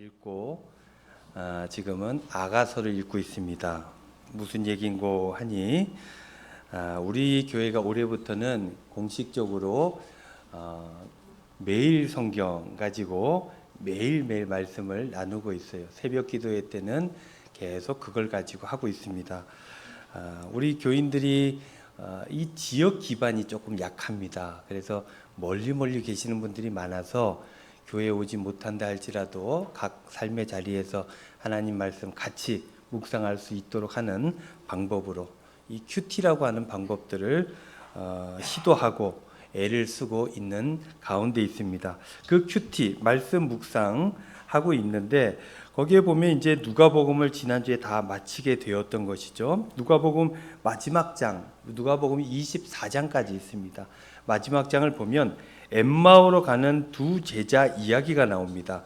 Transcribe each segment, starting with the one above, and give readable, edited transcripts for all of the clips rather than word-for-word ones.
읽고 지금은 아가서를 읽고 있습니다. 무슨 얘긴고 하니 우리 교회가 올해부터는 공식적으로 매일 성경 가지고 매일매일 말씀을 나누고 있어요. 새벽 기도회 때는 계속 그걸 가지고 하고 있습니다. 우리 교인들이 이 지역 기반이 조금 약합니다. 그래서 멀리 계시는 분들이 많아서 교회에 오지 못한다 할지라도 각 삶의 자리에서 하나님 말씀 같이 묵상할 수 있도록 하는 방법으로 이 큐티라고 하는 방법들을 시도하고 애를 쓰고 있는 가운데 있습니다. 그 큐티 말씀 묵상 하고 있는데 거기에 보면 이제 누가복음을 지난주에 다 마치게 되었던 것이죠. 누가복음 마지막 장, 누가복음 24장까지 있습니다. 마지막 장을 보면 엠마오로 가는 두 제자 이야기가 나옵니다.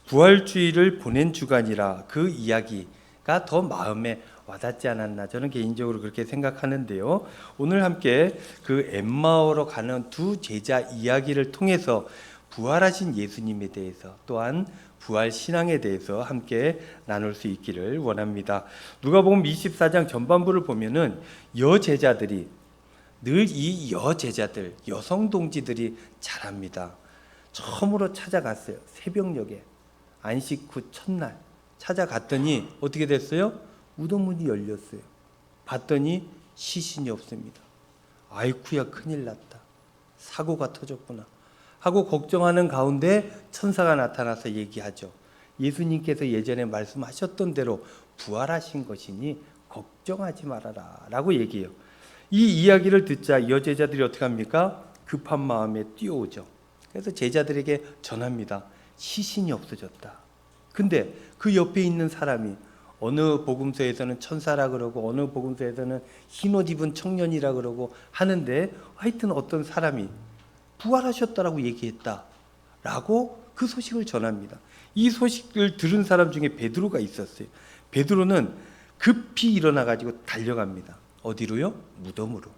부활주의를 보낸 주간이라 그 이야기가 더 마음에 와닿지 않았나 저는 개인적으로 그렇게 생각하는데요. 오늘 함께 그 엠마오로 가는 두 제자 이야기를 통해서 부활하신 예수님에 대해서 또한 부활 신앙에 대해서 함께 나눌 수 있기를 원합니다. 누가복음 24장 전반부를 보면은 여제자들이 늘 이 여제자들, 여성 동지들이 잘합니다. 처음으로 찾아갔어요. 새벽녘에 안식 후 첫날 찾아갔더니 어떻게 됐어요? 무덤 문이 열렸어요. 봤더니 시신이 없습니다. 아이쿠야 큰일 났다. 사고가 터졌구나 하고 걱정하는 가운데 천사가 나타나서 얘기하죠. 예수님께서 예전에 말씀하셨던 대로 부활하신 것이니 걱정하지 말아라 라고 얘기해요. 이 이야기를 듣자 여제자들이 어떻게 합니까? 급한 마음에 뛰어오죠. 그래서 제자들에게 전합니다. 시신이 없어졌다. 근데 그 옆에 있는 사람이 어느 복음서에서는 천사라 그러고 어느 복음서에서는 흰옷 입은 청년이라 그러고 하는데 하여튼 어떤 사람이 부활하셨다라고 얘기했다라고 그 소식을 전합니다. 이 소식을 들은 사람 중에 베드로가 있었어요. 베드로는 급히 일어나 가지고 달려갑니다. 어디로요? 무덤으로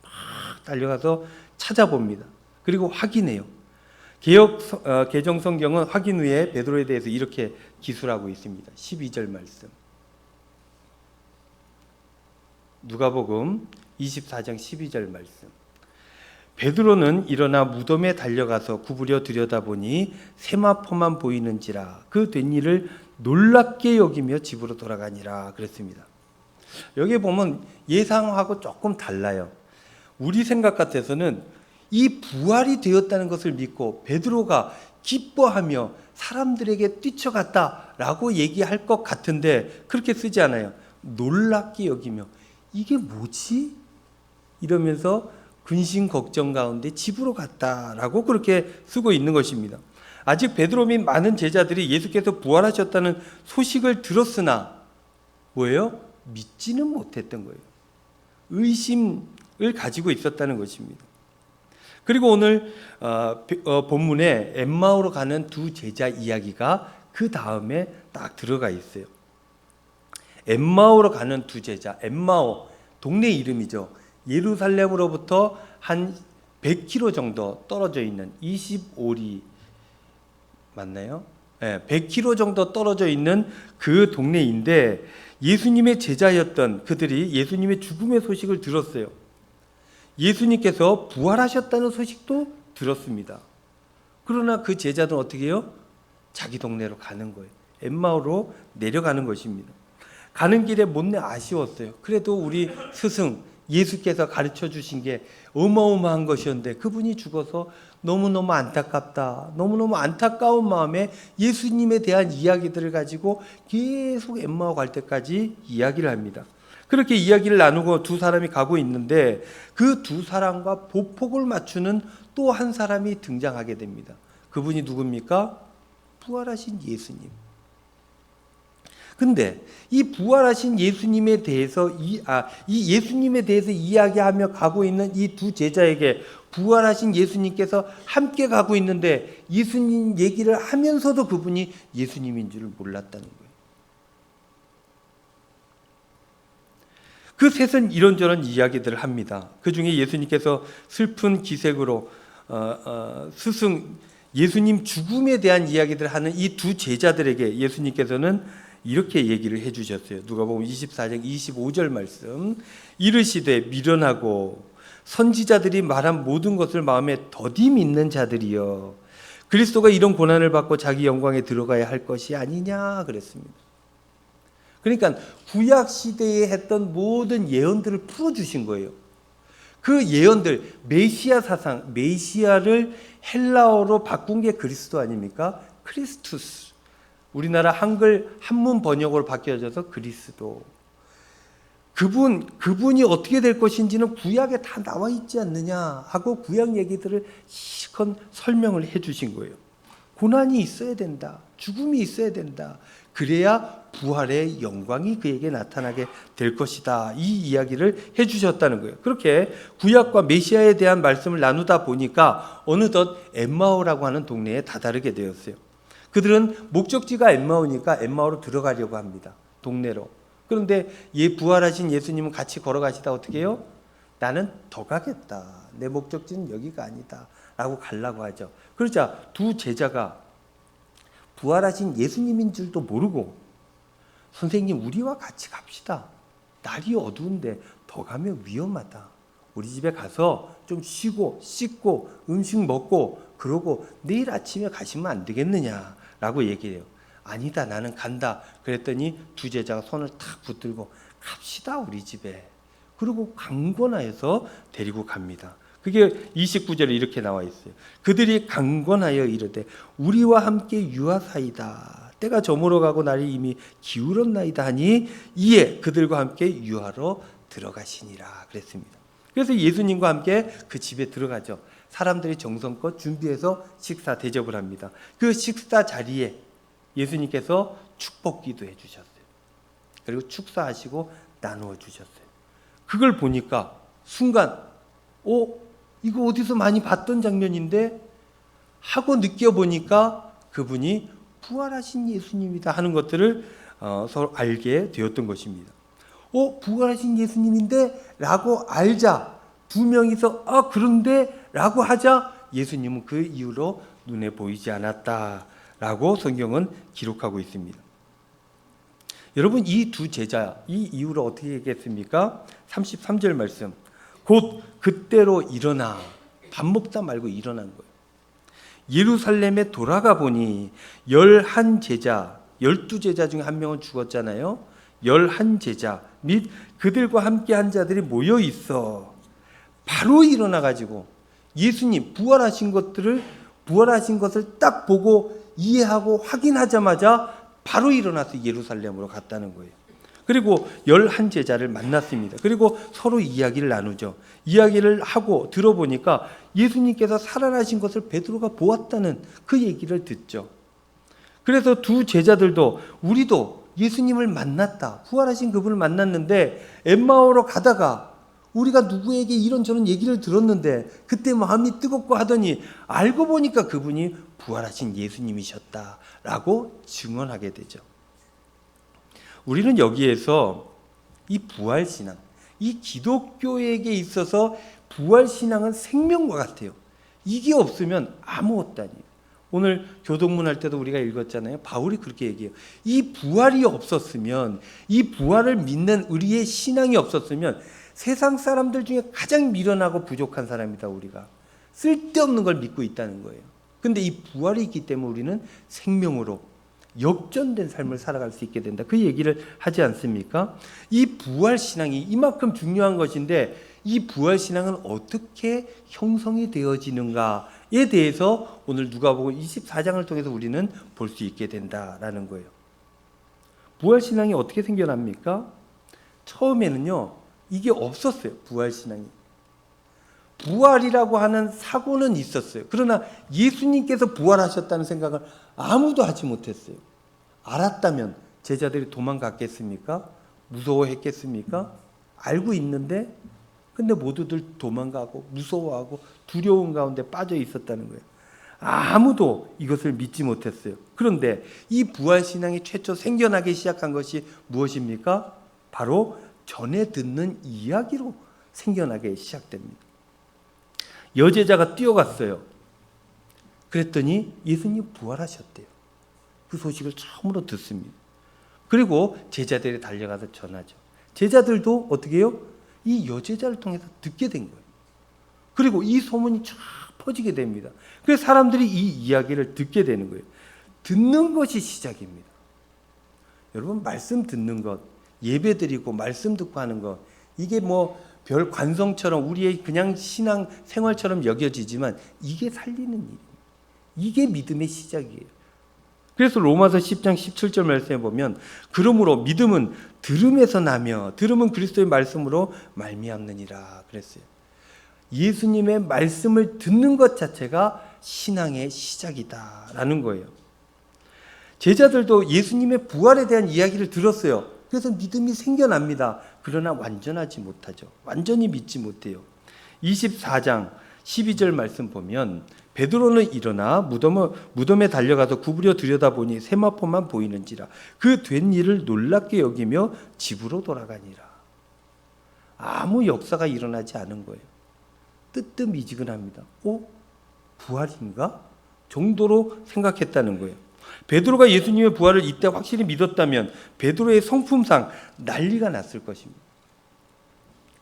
막 달려가서 찾아봅니다. 그리고 확인해요. 개정 성경은 확인 후에 베드로에 대해서 이렇게 기술하고 있습니다. 12절 말씀. 누가복음 24장 12절 말씀. 베드로는 일어나 무덤에 달려가서 구부려 들여다보니 세마포만 보이는지라 그 된 일을 놀랍게 여기며 집으로 돌아가니라 그랬습니다. 여기 보면 예상하고 조금 달라요. 우리 생각 같아서는 이 부활이 되었다는 것을 믿고 베드로가 기뻐하며 사람들에게 뛰쳐갔다라고 얘기할 것 같은데 그렇게 쓰지 않아요. 놀랍게 여기며 이게 뭐지? 이러면서 근심 걱정 가운데 집으로 갔다라고 그렇게 쓰고 있는 것입니다. 아직 베드로 및 많은 제자들이 예수께서 부활하셨다는 소식을 들었으나 뭐예요? 믿지는 못했던 거예요. 의심을 가지고 있었다는 것입니다. 그리고 오늘 본문에 엠마오로 가는 두 제자 이야기가 그 다음에 딱 들어가 있어요. 엠마오로 가는 두 제자. 엠마오 동네 이름이죠. 예루살렘으로부터 한 100km 정도 떨어져 있는 25리 맞나요? 네, 100km 정도 떨어져 있는 그 동네인데 예수님의 제자였던 그들이 예수님의 죽음의 소식을 들었어요. 예수님께서 부활하셨다는 소식도 들었습니다. 그러나 그 제자들은 어떻게 해요? 자기 동네로 가는 거예요. 엠마오로 내려가는 것입니다. 가는 길에 못내 아쉬웠어요. 그래도 우리 스승 예수께서 가르쳐 주신 게 어마어마한 것이었는데 그분이 죽어서 너무너무 안타깝다. 너무너무 안타까운 마음에 예수님에 대한 이야기들을 가지고 계속 엠마오 갈 때까지 이야기를 합니다. 그렇게 이야기를 나누고 두 사람이 가고 있는데 그 두 사람과 보폭을 맞추는 또 한 사람이 등장하게 됩니다. 그분이 누굽니까? 부활하신 예수님. 근데 이 부활하신 예수님에 대해서 이 예수님에 대해서 이야기하며 가고 있는 이 두 제자에게 부활하신 예수님께서 함께 가고 있는데 예수님 얘기를 하면서도 그분이 예수님인 줄을 몰랐다는 거예요. 그 셋은 이런저런 이야기들을 합니다. 그 중에 예수님께서 슬픈 기색으로 스승 예수님 죽음에 대한 이야기들을 하는 이 두 제자들에게 예수님께서는 이렇게 얘기를 해주셨어요. 누가복음 24장 25절 말씀. 이르시되 미련하고 선지자들이 말한 모든 것을 마음에 더디 믿는 자들이여, 그리스도가 이런 고난을 받고 자기 영광에 들어가야 할 것이 아니냐 그랬습니다. 그러니까 구약 시대에 했던 모든 예언들을 풀어주신 거예요. 그 예언들, 메시아 사상, 메시아를 헬라어로 바꾼 게 그리스도 아닙니까? 크리스투스. 우리나라 한글 한문 번역으로 바뀌어져서 그리스도. 그분이 어떻게 될 것인지는 구약에 다 나와 있지 않느냐 하고 구약 얘기들을 실컷 설명을 해 주신 거예요. 고난이 있어야 된다. 죽음이 있어야 된다. 그래야 부활의 영광이 그에게 나타나게 될 것이다. 이 이야기를 해 주셨다는 거예요. 그렇게 구약과 메시아에 대한 말씀을 나누다 보니까 어느덧 엠마오라고 하는 동네에 다다르게 되었어요. 그들은 목적지가 엠마오니까 엠마오로 들어가려고 합니다. 동네로. 그런데 부활하신 예수님은 같이 걸어가시다 어떻게 해요? 나는 더 가겠다. 내 목적지는 여기가 아니다. 라고 가려고 하죠. 그러자 두 제자가 부활하신 예수님인 줄도 모르고, 선생님 우리와 같이 갑시다. 날이 어두운데 더 가면 위험하다. 우리 집에 가서 좀 쉬고 씻고 음식 먹고 그러고 내일 아침에 가시면 안 되겠느냐 라고 얘기해요. 아니다, 나는 간다. 그랬더니 두 제자가 손을 탁 붙들고 갑시다 우리 집에. 그리고 강권하여서 데리고 갑니다. 그게 29절에 이렇게 나와 있어요. 그들이 강권하여 이르되 우리와 함께 유하사이다. 때가 저물어 가고 날이 이미 기울었나이다 하니 이에 그들과 함께 유하로 들어가시니라 그랬습니다. 그래서 예수님과 함께 그 집에 들어가죠. 사람들이 정성껏 준비해서 식사 대접을 합니다. 그 식사 자리에 예수님께서 축복기도 해주셨어요. 그리고 축사하시고 나누어 주셨어요. 그걸 보니까 순간 이거 어디서 많이 봤던 장면인데 하고 느껴보니까 그분이 부활하신 예수님이다 하는 것들을 서로 알게 되었던 것입니다. 부활하신 예수님인데 라고 알자 두 명이서 그런데 라고 하자 예수님은 그 이후로 눈에 보이지 않았다 라고 성경은 기록하고 있습니다. 여러분, 이 두 제자 이 이후로 어떻게 얘기했습니까? 33절 말씀. 곧 그때로 일어나. 밥 먹다 말고 일어난 거예요. 예루살렘에 돌아가 보니 11제자 12제자 중에 한 명은 죽었잖아요. 11제자 및 그들과 함께 한 자들이 모여 있어. 바로 일어나 가지고 예수님 부활하신 것을 딱 보고 이해하고 확인하자마자 바로 일어나서 예루살렘으로 갔다는 거예요. 그리고 11제자를 만났습니다. 그리고 서로 이야기를 나누죠. 이야기를 하고 들어보니까 예수님께서 살아나신 것을 베드로가 보았다는 그 얘기를 듣죠. 그래서 두 제자들도 우리도 예수님을 만났다. 부활하신 그분을 만났는데 엠마오로 가다가 우리가 누구에게 이런저런 얘기를 들었는데 그때 마음이 뜨겁고 하더니 알고 보니까 그분이 부활하신 예수님이셨다라고 증언하게 되죠. 우리는 여기에서 이 부활신앙, 이 기독교에게 있어서 부활신앙은 생명과 같아요. 이게 없으면 아무것도 아니에요. 오늘 교동문 할 때도 우리가 읽었잖아요. 바울이 그렇게 얘기해요. 이 부활이 없었으면, 이 부활을 믿는 우리의 신앙이 없었으면 세상 사람들 중에 가장 미련하고 부족한 사람이다. 우리가 쓸데없는 걸 믿고 있다는 거예요. 근데 이 부활이 있기 때문에 우리는 생명으로 역전된 삶을 살아갈 수 있게 된다. 그 얘기를 하지 않습니까? 이 부활신앙이 이만큼 중요한 것인데 이 부활신앙은 어떻게 형성이 되어지는가에 대해서 오늘 누가복음 24장을 통해서 우리는 볼 수 있게 된다라는 거예요. 부활신앙이 어떻게 생겨납니까? 처음에는요, 이게 없었어요. 부활신앙이. 부활이라고 하는 사고는 있었어요. 그러나 예수님께서 부활하셨다는 생각을 아무도 하지 못했어요. 알았다면 제자들이 도망갔겠습니까? 무서워했겠습니까? 알고 있는데 근데 모두들 도망가고 무서워하고 두려운 가운데 빠져 있었다는 거예요. 아무도 이것을 믿지 못했어요. 그런데 이 부활신앙이 최초 생겨나기 시작한 것이 무엇입니까? 바로 전에 듣는 이야기로 생겨나게 시작됩니다. 여제자가 뛰어갔어요. 그랬더니 예수님 부활하셨대요. 그 소식을 처음으로 듣습니다. 그리고 제자들이 달려가서 전하죠. 제자들도 어떻게 해요? 이 여제자를 통해서 듣게 된 거예요. 그리고 이 소문이 쫙 퍼지게 됩니다. 그래서 사람들이 이 이야기를 듣게 되는 거예요. 듣는 것이 시작입니다. 여러분, 말씀 듣는 것, 예배 드리고 말씀 듣고 하는 것, 이게 뭐 별 관성처럼 우리의 그냥 신앙 생활처럼 여겨지지만 이게 살리는 일입니다. 이게 믿음의 시작이에요. 그래서 로마서 10장 17절 말씀에 보면 그러므로 믿음은 들음에서 나며 들음은 그리스도의 말씀으로 말미암느니라 그랬어요. 예수님의 말씀을 듣는 것 자체가 신앙의 시작이다라는 거예요. 제자들도 예수님의 부활에 대한 이야기를 들었어요. 그래서 믿음이 생겨납니다. 그러나 완전하지 못하죠. 완전히 믿지 못해요. 24장 12절 말씀 보면 베드로는 일어나 무덤에 달려가서 구부려 들여다보니 세마포만 보이는지라 그 된 일을 놀랍게 여기며 집으로 돌아가니라. 아무 역사가 일어나지 않은 거예요. 뜨뜻미지근합니다. 부활인가? 정도로 생각했다는 거예요. 베드로가 예수님의 부활을 이때 확실히 믿었다면 베드로의 성품상 난리가 났을 것입니다.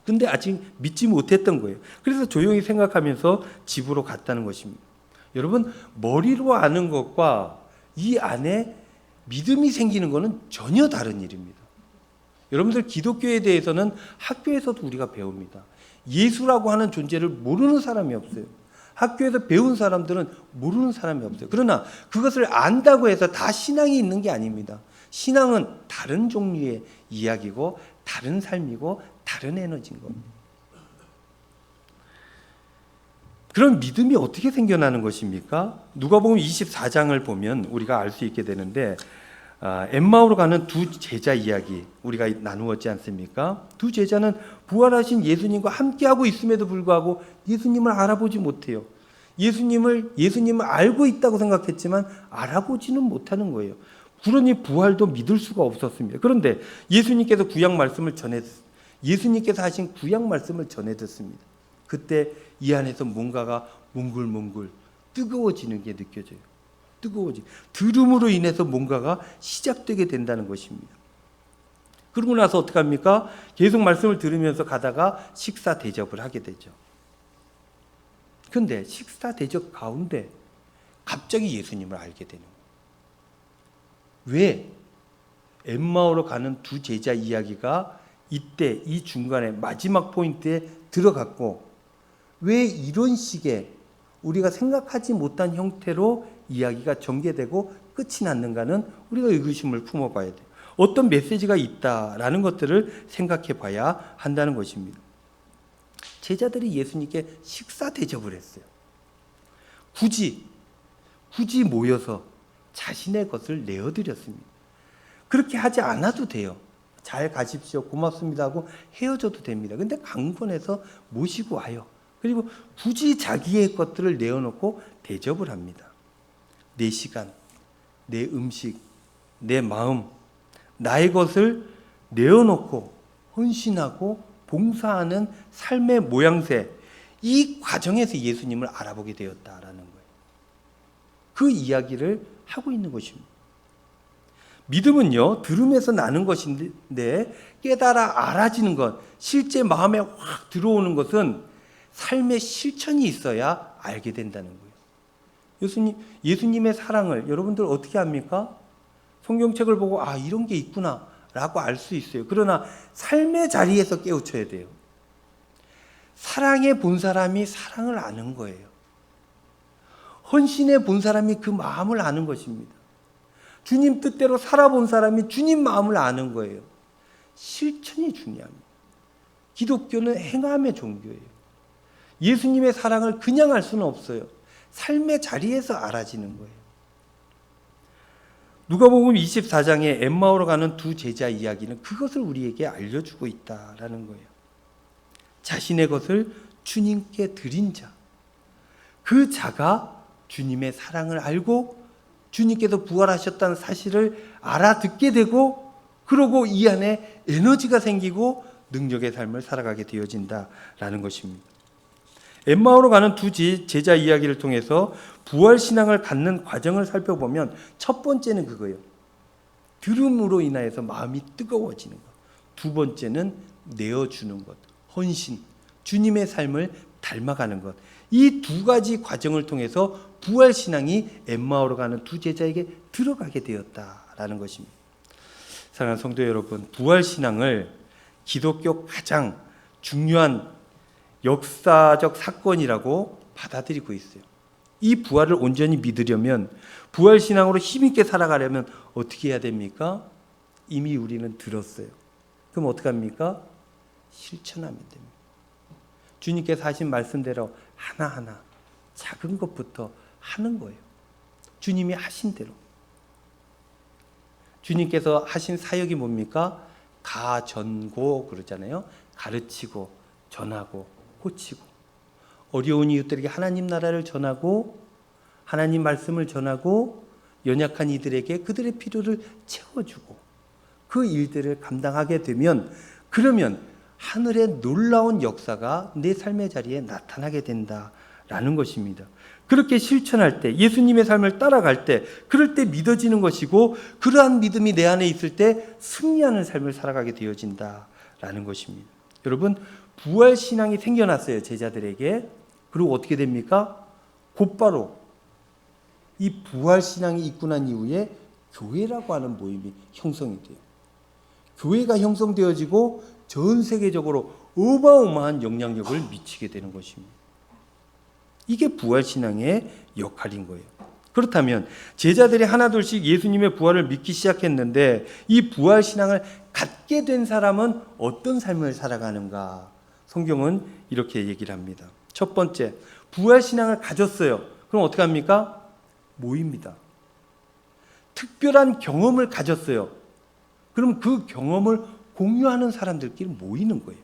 근데 아직 믿지 못했던 거예요. 그래서 조용히 생각하면서 집으로 갔다는 것입니다. 여러분, 머리로 아는 것과 이 안에 믿음이 생기는 것은 전혀 다른 일입니다. 여러분들 기독교에 대해서는 학교에서도 우리가 배웁니다. 예수라고 하는 존재를 모르는 사람이 없어요. 학교에서 배운 사람들은 모르는 사람이 없어요. 그러나 그것을 안다고 해서 다 신앙이 있는 게 아닙니다. 신앙은 다른 종류의 이야기고 다른 삶이고 다른 에너지인 겁니다. 그럼 믿음이 어떻게 생겨나는 것입니까? 누가복음 24장을 보면 우리가 알 수 있게 되는데 엠마오로 가는 두 제자 이야기 우리가 나누었지 않습니까? 두 제자는 부활하신 예수님과 함께하고 있음에도 불구하고 예수님을 알아보지 못해요. 예수님을 알고 있다고 생각했지만 알아보지는 못하는 거예요. 그러니 부활도 믿을 수가 없었습니다. 그런데 예수님께서 하신 구약 말씀을 전해 듣습니다. 그때 이 안에서 뭔가가 몽글몽글 뜨거워지는 게 느껴져요. 들음으로 인해서 뭔가가 시작되게 된다는 것입니다. 그러고 나서 어떻게 합니까? 계속 말씀을 들으면서 가다가 식사 대접을 하게 되죠. 그런데 식사 대접 가운데 갑자기 예수님을 알게 되는 거예요. 왜? 엠마오로 가는 두 제자 이야기가 이때 이 중간에 마지막 포인트에 들어갔고 왜 이런 식의 우리가 생각하지 못한 형태로 이야기가 전개되고 끝이 났는가는 우리가 의구심을 품어봐야 돼요. 어떤 메시지가 있다라는 것들을 생각해 봐야 한다는 것입니다. 제자들이 예수님께 식사 대접을 했어요. 굳이 모여서 자신의 것을 내어드렸습니다. 그렇게 하지 않아도 돼요. 잘 가십시오. 고맙습니다 하고 헤어져도 됩니다. 근데 강권해서 모시고 와요. 그리고 굳이 자기의 것들을 내어놓고 대접을 합니다. 내 시간, 내 음식, 내 마음, 나의 것을 내어놓고 헌신하고 봉사하는 삶의 모양새, 이 과정에서 예수님을 알아보게 되었다라는 거예요. 그 이야기를 하고 있는 것입니다. 믿음은요, 들음에서 나는 것인데 깨달아 알아지는 것, 실제 마음에 확 들어오는 것은 삶의 실천이 있어야 알게 된다는 거예요. 예수님의 사랑을 여러분들 어떻게 합니까? 성경책을 보고 이런 게 있구나 라고 알 수 있어요. 그러나 삶의 자리에서 깨우쳐야 돼요. 사랑해 본 사람이 사랑을 아는 거예요. 헌신해 본 사람이 그 마음을 아는 것입니다. 주님 뜻대로 살아본 사람이 주님 마음을 아는 거예요. 실천이 중요합니다. 기독교는 행함의 종교예요. 예수님의 사랑을 그냥 알 수는 없어요. 삶의 자리에서 알아지는 거예요. 누가복음 24장에 엠마오로 가는 두 제자 이야기는 그것을 우리에게 알려주고 있다라는 거예요. 자신의 것을 주님께 드린 자, 그 자가 주님의 사랑을 알고 주님께서 부활하셨다는 사실을 알아듣게 되고 그러고 이 안에 에너지가 생기고 능력의 삶을 살아가게 되어진다라는 것입니다. 엠마오로 가는 두 제자 이야기를 통해서 부활 신앙을 갖는 과정을 살펴보면 첫 번째는 그거예요. 들음으로 인하여서 마음이 뜨거워지는 것. 두 번째는 내어주는 것, 헌신, 주님의 삶을 닮아가는 것. 이 두 가지 과정을 통해서 부활 신앙이 엠마오로 가는 두 제자에게 들어가게 되었다라는 것입니다. 사랑하는 성도 여러분, 부활 신앙을 기독교 가장 중요한 역사적 사건이라고 받아들이고 있어요. 이 부활을 온전히 믿으려면, 부활 신앙으로 힘있게 살아가려면 어떻게 해야 됩니까? 이미 우리는 들었어요. 그럼 어떻게 합니까? 실천하면 됩니다. 주님께서 하신 말씀대로 하나하나 작은 것부터 하는 거예요. 주님이 하신 대로. 주님께서 하신 사역이 뭡니까? 가전고 그러잖아요. 가르치고 전하고 고치고, 어려운 이웃들에게 하나님 나라를 전하고 하나님 말씀을 전하고 연약한 이들에게 그들의 필요를 채워주고, 그 일들을 감당하게 되면, 그러면 하늘의 놀라운 역사가 내 삶의 자리에 나타나게 된다라는 것입니다. 그렇게 실천할 때, 예수님의 삶을 따라갈 때, 그럴 때 믿어지는 것이고, 그러한 믿음이 내 안에 있을 때 승리하는 삶을 살아가게 되어진다라는 것입니다. 여러분, 부활 신앙이 생겨났어요, 제자들에게. 그리고 어떻게 됩니까? 곧바로 이 부활 신앙이 있고 난 이후에 교회라고 하는 모임이 형성이 돼요. 교회가 형성되어지고 전 세계적으로 어마어마한 영향력을 미치게 되는 것입니다. 이게 부활 신앙의 역할인 거예요. 그렇다면 제자들이 하나둘씩 예수님의 부활을 믿기 시작했는데, 이 부활 신앙을 갖게 된 사람은 어떤 삶을 살아가는가? 성경은 이렇게 얘기를 합니다. 첫 번째, 부활 신앙을 가졌어요. 그럼 어떻게 합니까? 모입니다. 특별한 경험을 가졌어요. 그럼 그 경험을 공유하는 사람들끼리 모이는 거예요.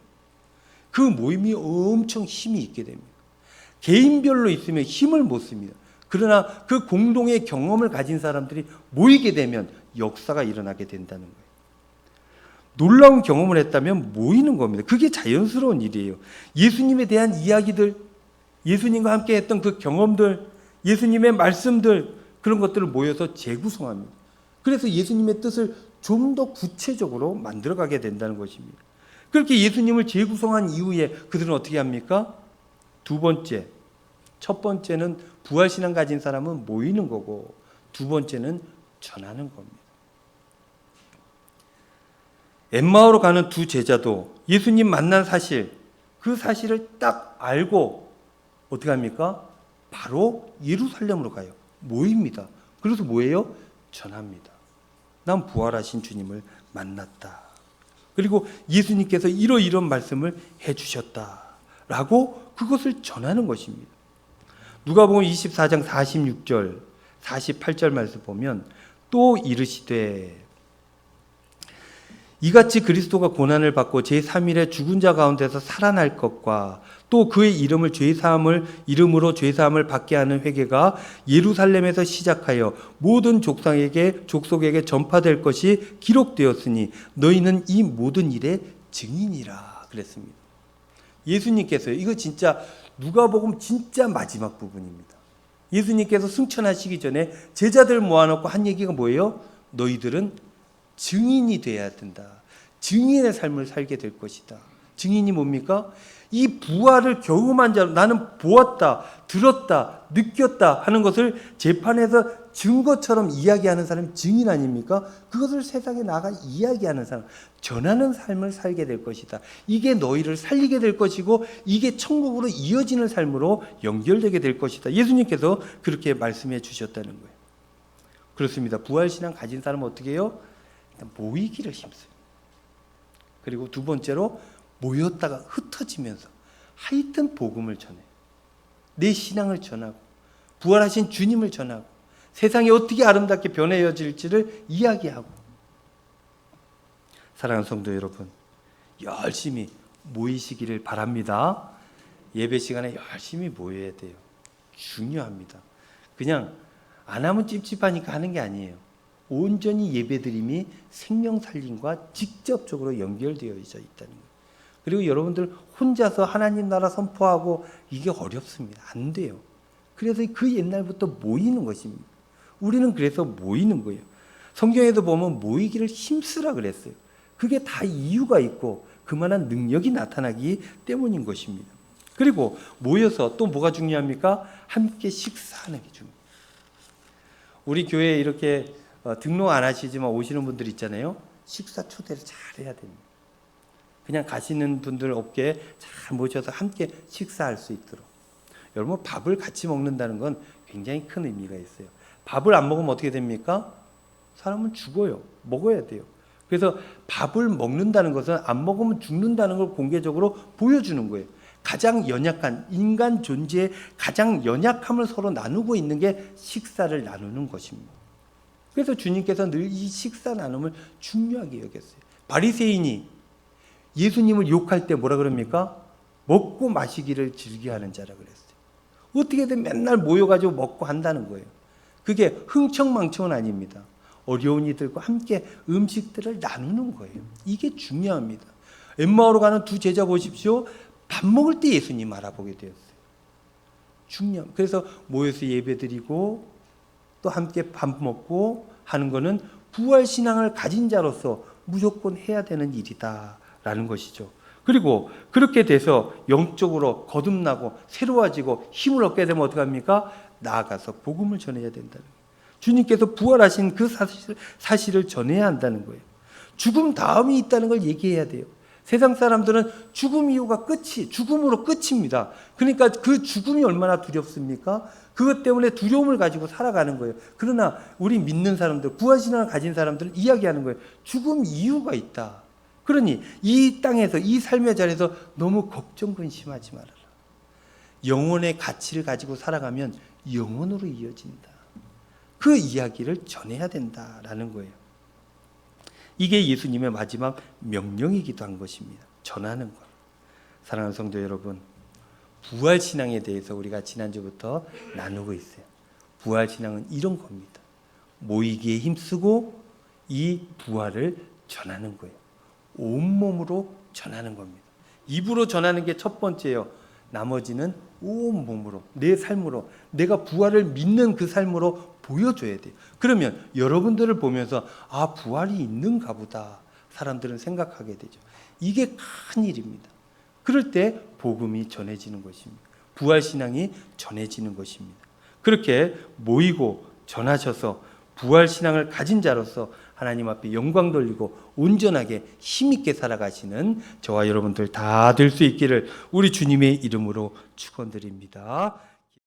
그 모임이 엄청 힘이 있게 됩니다. 개인별로 있으면 힘을 못 씁니다. 그러나 그 공동의 경험을 가진 사람들이 모이게 되면 역사가 일어나게 된다는 거예요. 놀라운 경험을 했다면 모이는 겁니다. 그게 자연스러운 일이에요. 예수님에 대한 이야기들, 예수님과 함께 했던 그 경험들, 예수님의 말씀들, 그런 것들을 모여서 재구성합니다. 그래서 예수님의 뜻을 좀 더 구체적으로 만들어가게 된다는 것입니다. 그렇게 예수님을 재구성한 이후에 그들은 어떻게 합니까? 두 번째, 첫 번째는 부활신앙 가진 사람은 모이는 거고, 두 번째는 전하는 겁니다. 엠마오로 가는 두 제자도 예수님 만난 사실, 그 사실을 딱 알고 어떻게 합니까? 바로 예루살렘으로 가요. 모입니다. 그래서 뭐예요? 전합니다. 난 부활하신 주님을 만났다. 그리고 예수님께서 이런 말씀을 해주셨다라고 그것을 전하는 것입니다. 누가복음 24장 46절, 48절 말씀 보면 또 이르시되 이같이 그리스도가 고난을 받고 제3일에 죽은 자 가운데서 살아날 것과 또 그의 이름으로 죄사함을 받게 하는 회개가 예루살렘에서 시작하여 모든 족속에게 전파될 것이 기록되었으니 너희는 이 모든 일의 증인이라 그랬습니다. 예수님께서요, 이거 진짜 누가복음 진짜 마지막 부분입니다. 예수님께서 승천하시기 전에 제자들 모아놓고 한 얘기가 뭐예요? 너희들은 증인이 돼야 된다. 증인의 삶을 살게 될 것이다. 증인이 뭡니까? 이 부활을 경험한 자, 나는 보았다, 들었다, 느꼈다 하는 것을 재판에서 증거처럼 이야기하는 사람이 증인 아닙니까? 그것을 세상에 나가 이야기하는 사람, 전하는 삶을 살게 될 것이다. 이게 너희를 살리게 될 것이고, 이게 천국으로 이어지는 삶으로 연결되게 될 것이다. 예수님께서 그렇게 말씀해 주셨다는 거예요. 그렇습니다. 부활신앙 가진 사람은 어떻게 해요? 일단 모이기를 힘써요. 그리고 두 번째로 모였다가 흩어지면서 하여튼 복음을 전해요. 내 신앙을 전하고 부활하신 주님을 전하고 세상이 어떻게 아름답게 변해질지를 이야기하고. 사랑하는 성도 여러분, 열심히 모이시기를 바랍니다. 예배 시간에 열심히 모여야 돼요. 중요합니다. 그냥 안 하면 찝찝하니까 하는 게 아니에요. 온전히 예배드림이 생명 살림과 직접적으로 연결되어 있다는 거예요. 그리고 여러분들 혼자서 하나님 나라 선포하고 이게 어렵습니다. 안 돼요. 그래서 그 옛날부터 모이는 것입니다. 우리는 그래서 모이는 거예요. 성경에도 보면 모이기를 힘쓰라 그랬어요. 그게 다 이유가 있고 그만한 능력이 나타나기 때문인 것입니다. 그리고 모여서 또 뭐가 중요합니까? 함께 식사하는 게 중요해요. 우리 교회에 이렇게 등록 안 하시지만 오시는 분들 있잖아요. 식사 초대를 잘 해야 됩니다. 그냥 가시는 분들 없게 잘 모셔서 함께 식사할 수 있도록. 여러분, 밥을 같이 먹는다는 건 굉장히 큰 의미가 있어요. 밥을 안 먹으면 어떻게 됩니까? 사람은 죽어요. 먹어야 돼요. 그래서 밥을 먹는다는 것은 안 먹으면 죽는다는 걸 공개적으로 보여주는 거예요. 가장 연약한 인간 존재의 가장 연약함을 서로 나누고 있는 게 식사를 나누는 것입니다. 그래서 주님께서 늘 이 식사 나눔을 중요하게 여겼어요. 바리새인이 예수님을 욕할 때 뭐라 그럽니까? 먹고 마시기를 즐겨하는 자라 그랬어요. 어떻게든 맨날 모여가지고 먹고 한다는 거예요. 그게 흥청망청은 아닙니다. 어려운 이들과 함께 음식들을 나누는 거예요. 이게 중요합니다. 엠마오로 가는 두 제자 보십시오. 밥 먹을 때 예수님 알아보게 되었어요. 중요합니다. 그래서 모여서 예배드리고 또 함께 밥 먹고 하는 것은 부활신앙을 가진 자로서 무조건 해야 되는 일이다라는 것이죠. 그리고 그렇게 돼서 영적으로 거듭나고 새로워지고 힘을 얻게 되면 어떡합니까? 나아가서 복음을 전해야 된다는 거예요. 주님께서 부활하신 그 사실을 전해야 한다는 거예요. 죽음 다음이 있다는 걸 얘기해야 돼요. 세상 사람들은 죽음 이후가 죽음으로 끝입니다. 그러니까 그 죽음이 얼마나 두렵습니까? 그것 때문에 두려움을 가지고 살아가는 거예요. 그러나 우리 믿는 사람들, 부활신앙을 가진 사람들은 이야기하는 거예요. 죽음 이유가 있다. 그러니 이 땅에서, 이 삶의 자리에서 너무 걱정 근심하지 말아라. 영혼의 가치를 가지고 살아가면 영혼으로 이어진다. 그 이야기를 전해야 된다라는 거예요. 이게 예수님의 마지막 명령이기도 한 것입니다. 전하는 것. 사랑하는 성도 여러분, 부활신앙에 대해서 우리가 지난주부터 나누고 있어요. 부활신앙은 이런 겁니다. 모이기에 힘쓰고 이 부활을 전하는 거예요. 온몸으로 전하는 겁니다. 입으로 전하는 게 첫 번째예요. 나머지는 온몸으로, 내 삶으로, 내가 부활을 믿는 그 삶으로 보여줘야 돼요. 그러면 여러분들을 보면서 아, 부활이 있는가 보다 사람들은 생각하게 되죠. 이게 큰 일입니다. 그럴 때 복음이 전해지는 것입니다. 부활신앙이 전해지는 것입니다. 그렇게 모이고 전하셔서 부활신앙을 가진 자로서 하나님 앞에 영광 돌리고 온전하게 힘있게 살아가시는 저와 여러분들 다 될 수 있기를 우리 주님의 이름으로 축원드립니다.